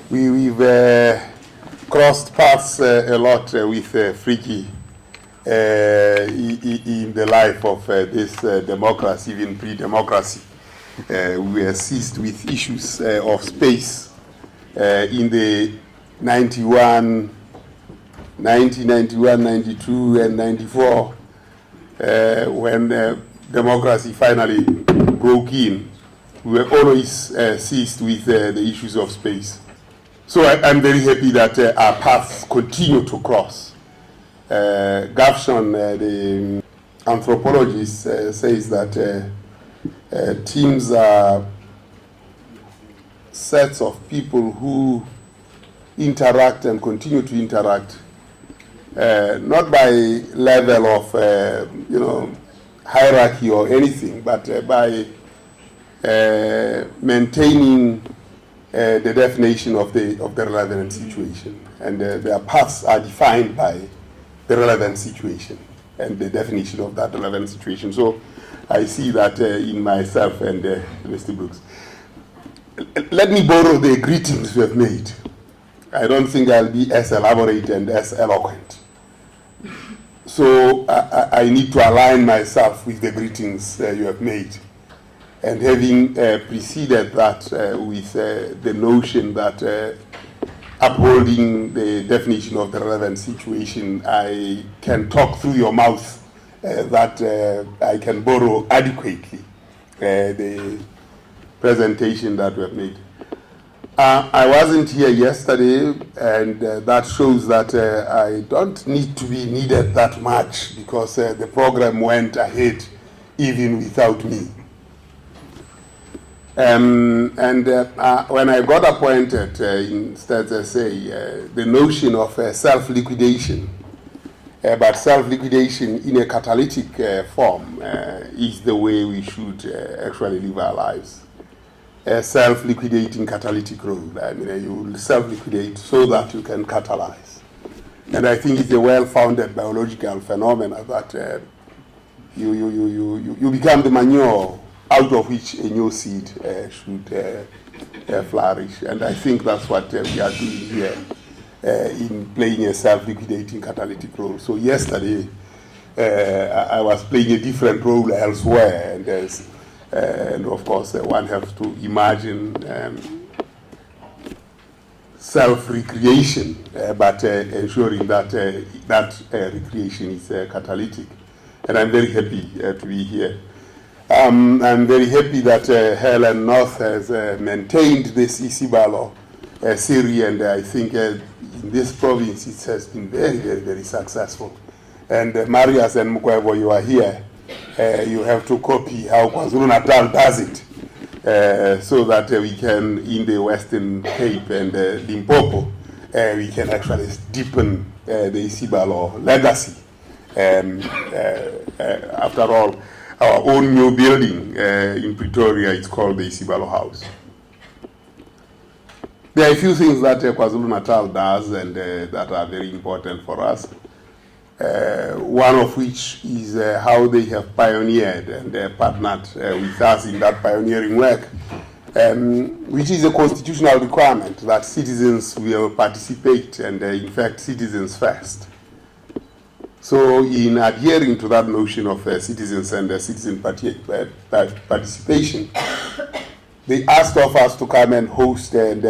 We've crossed paths a lot with Friki in the life of this democracy, even pre-democracy. We were seized with issues of space in the 1991, 92, and 94, when democracy finally broke in. We were always seized with the issues of space. So I'm very happy that our paths continue to cross. Gavshon, the anthropologist, says that teams are sets of people who interact and continue to interact, not by level of hierarchy or anything, but by maintaining the definition of the relevant situation, and their paths are defined by the relevant situation and the definition of that relevant situation. So I see that in myself and Mr. Brooks. Let me borrow the greetings we have made. I don't think I'll be as elaborate and as eloquent. So I need to align myself with the greetings you have made. And having preceded that with the notion that upholding the definition of the relevant situation, I can talk through your mouth that I can borrow adequately the presentation that we have made. I wasn't here yesterday, and that shows that I don't need to be needed that much, because the program went ahead even without me. When I got appointed, instead I say, the notion of self-liquidation, but self-liquidation in a catalytic form is the way we should actually live our lives. A self-liquidating catalytic role. I mean, you will self-liquidate so that you can catalyze. And I think it's a well-founded biological phenomenon that you become the manure out of which a new seed should flourish. And I think that's what we are doing here in playing a self-liquidating catalytic role. So yesterday, I was playing a different role elsewhere, and of course, one has to imagine self-recreation, but ensuring that that recreation is catalytic. And I'm very happy to be here. I'm very happy that Helen North has maintained this ISIbalo series, and I think in this province it has been very, very, very successful. And Marius and Mukwevo, you are here. You have to copy how Kwazulu-Natal does it, so that we can, in the Western Cape and Limpopo, we can actually deepen the ISIbalo legacy. After all, our own new building in Pretoria is called the ISIbalo House. There are a few things that Kwazulu-Natal does and that are very important for us. One of which is how they have pioneered and partnered with us in that pioneering work, which is a constitutional requirement that citizens will participate, and in fact citizens first. So in adhering to that notion of citizens and citizen participation, they asked of us to come and host and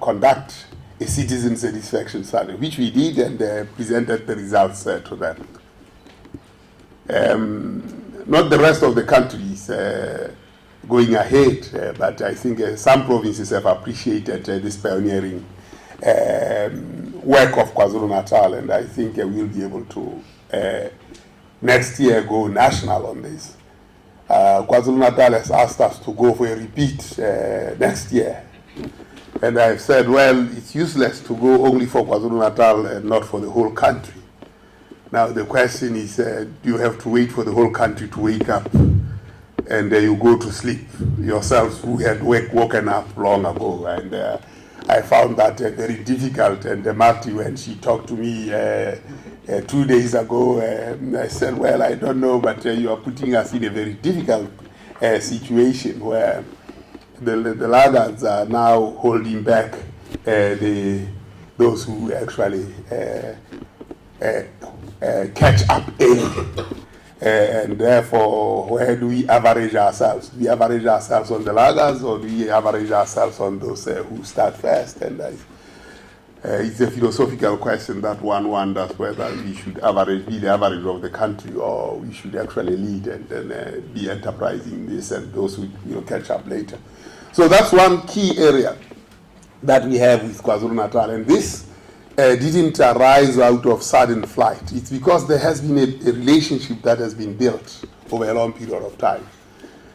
conduct a citizen satisfaction survey, which we did, and presented the results to them. Not the rest of the countries going ahead, but I think some provinces have appreciated this pioneering work of Kwazulu-Natal, and I think we'll be able to next year go national on this. Kwazulu-Natal has asked us to go for a repeat next year. And I've said, well, it's useless to go only for KwaZulu-Natal and not for the whole country. Now the question is, do you have to wait for the whole country to wake up and you go to sleep yourselves who had woken up long ago? And I found that very difficult. And Marty, when she talked to me 2 days ago, I said, well, I don't know, but you are putting us in a very difficult situation where the laggards are now holding back those who actually catch up early. And therefore, where do we average ourselves? Do we average ourselves on the laggards, or do we average ourselves on those who start first? And it's a philosophical question that one wonders whether we should be the average of the country, or we should actually lead and then be enterprising this, and those who catch up later. So that's one key area that we have with KwaZulu-Natal, and this didn't arise out of sudden flight. It's because there has been a relationship that has been built over a long period of time.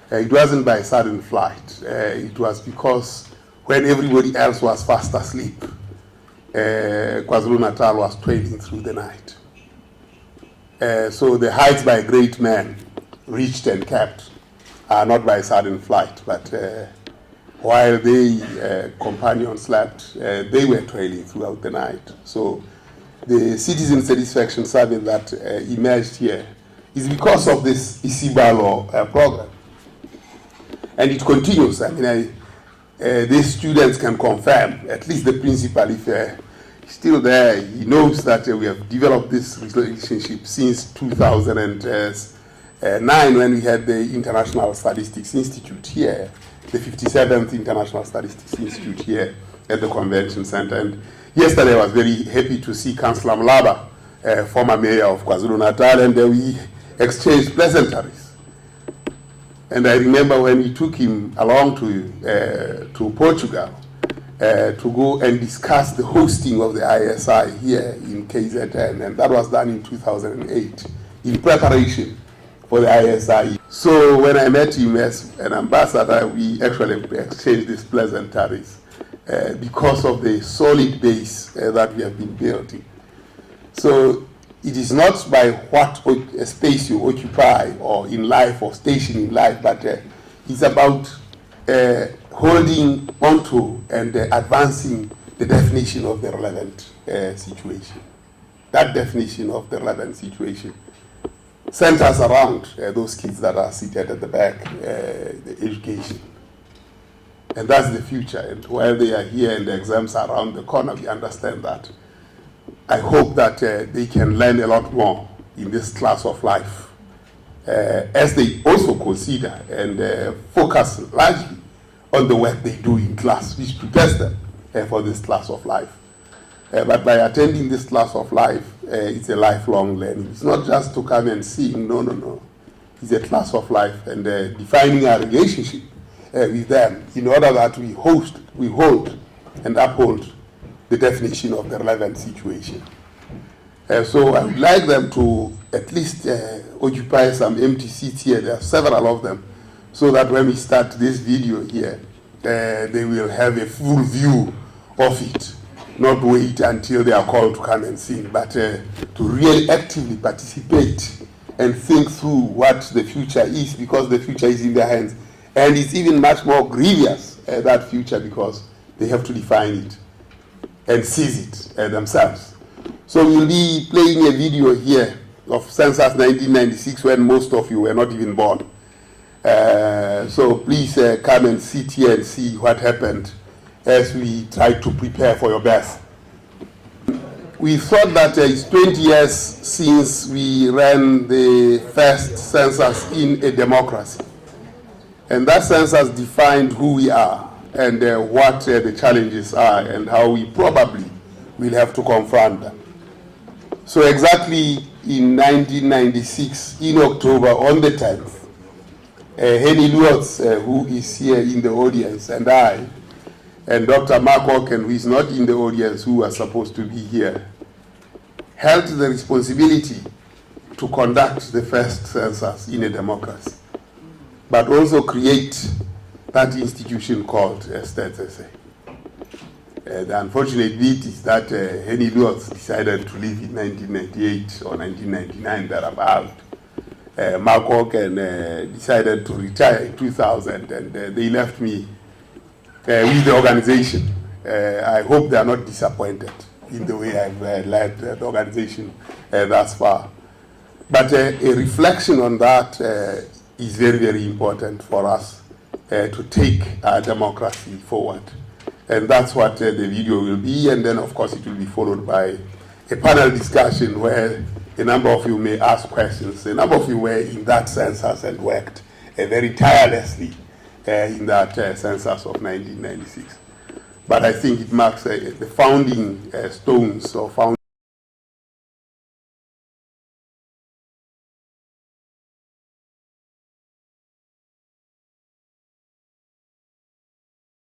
It wasn't by sudden flight. It was because when everybody else was fast asleep, KwaZulu-Natal was toiling through the night. So the heights by great men reached and kept are not by sudden flight, but while they companions slept, they were toiling throughout the night. So the citizen satisfaction survey that emerged here is because of this ISIbalo program. And it continues. I mean, these students can confirm, at least the principal, if he's still there, he knows that we have developed this relationship since 2009, when we had the International Statistics Institute here, the 57th International Statistics Institute here at the Convention Center. And yesterday I was very happy to see Councillor Mlaba, former mayor of KwaZulu-Natal, and we exchanged pleasantries. And I remember when we took him along to Portugal to go and discuss the hosting of the ISI here in KZN, and that was done in 2008 in preparation for the ISI. So when I met him as an ambassador, we actually exchanged these pleasantries because of the solid base that we have been building. So it is not by what space you occupy or in life or station in life, but it's about holding onto and advancing the definition of the relevant situation. That definition of the relevant situation centers around those kids that are seated at the back, the education. And that's the future. And while they are here and the exams are around the corner, we understand that. I hope that they can learn a lot more in this class of life, as they also consider and focus largely on the work they do in class, which prepares them for this class of life. But by attending this class of life, it's a lifelong learning. It's not just to come and sing, no. It's a class of life, and defining our relationship with them in order that we hold and uphold the definition of the relevant situation. So I would like them to at least occupy some empty seats here. There are several of them, so that when we start this video here, they will have a full view of it. Not wait until they are called to come and sing, but to really actively participate and think through what the future is, because the future is in their hands. And it's even much more grievous, that future, because they have to define it and seize it themselves. So we'll be playing a video here of census 1996, when most of you were not even born. So please come and sit here and see what happened as we try to prepare for your birth. We thought that it's 20 years since we ran the first census in a democracy. And that census defined who we are and what the challenges are and how we probably will have to confront them. So exactly in 1996, in October, on the 10th, Henny Lewis, who is here in the audience, and I, and Dr. Mark Oken, who is not in the audience, who was supposed to be here, held the responsibility to conduct the first census in a democracy, but also create that institution called Stats SA. The unfortunate bit is that Henny Lewis decided to leave in 1998 or 1999, thereabout. Mark Oken decided to retire in 2000, and they left me with the organization. I hope they are not disappointed in the way I've led the organization thus far. But a reflection on that is very, very important for us to take our democracy forward. And that's what the video will be. And then, of course, it will be followed by a panel discussion where a number of you may ask questions. A number of you were in that census and worked very tirelessly in that census of 1996. But I think it marks the founding stones or founding